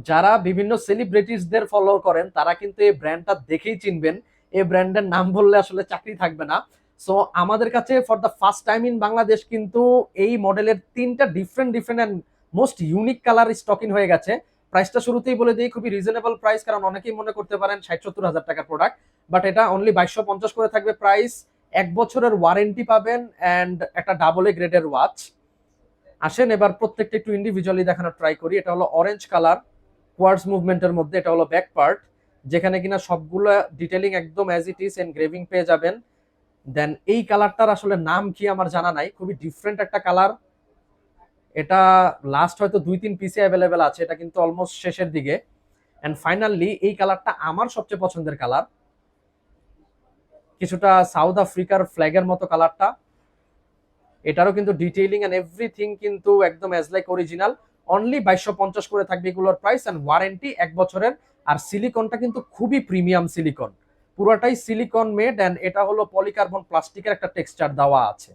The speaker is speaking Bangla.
যারা বিভিন্ন সেলিব্রিটিসদের ফলো করেন তারা কিন্তু এই ব্র্যান্ডটা দেখেই চিনবেন। এই ব্র্যান্ডের নাম বললে আসলে চাকরি থাকবে না। সো আমাদের কাছে for the first time in Bangladesh কিন্তু এই মডেলের তিনটা different different and most unique colour stocking হয়ে গেছে। প্রাইসটা শুরুতেই বলে দিই, খুবই রিজনেবল প্রাইস, কারণ অনেকেই মনে করতে পারেন 60-70 হাজার টাকার প্রোডাক্ট, বাট এটা অনলি 2250 করে থাকবে প্রাইস। 1 বছরের ওয়ারেন্টি পাবেন অ্যান্ড একটা ডাবল এ গ্রেডের ওয়াচ। আসেন এবার প্রত্যেকটা একটু ইন্ডিভিজুয়ালি দেখানোর ট্রাই করি। এটা হলো অরেঞ্জ কালার কোয়ার্টজ মুভমেন্টের মধ্যে, এটা হলো ব্যাক পার্ট, যেখানে কিনা সবগুলো ডিটেলিং একদম অ্যাজ ইট ইজ এনগ্রেভিং পেয়ে যাবেন। দেন এই কালারটার আসলে নাম কি আমার জানা নাই, খুবই ডিফারেন্ট একটা কালার। এটা লাস্ট হয়তো 2-3 পিসে অ্যাভেলেবেল আছে, এটা কিন্তু অলমোস্ট শেষের দিকে। এন্ড ফাইনালি এই কালারটা আমার সবচেয়ে পছন্দের কালার, কিছুটা সাউথ আফ্রিকার ফ্ল্যাগের মতো কালারটা। এটারও কিন্তু ডিটেইলিং এন্ড এভরিথিং কিন্তু একদম অ্যাজ লাইক অরিজিনাল। অনলি 2250 করে থাকবে এগুলোর প্রাইস, এন্ড ওয়ারেন্টি 1 বছরের। আর সিলিকনটা কিন্তু খুবই প্রিমিয়াম সিলিকন, পুরোটাই সিলিকন মেড, এন্ড এটা হলো পলিকার্বন প্লাস্টিকের একটা টেক্সচার দেওয়া আছে।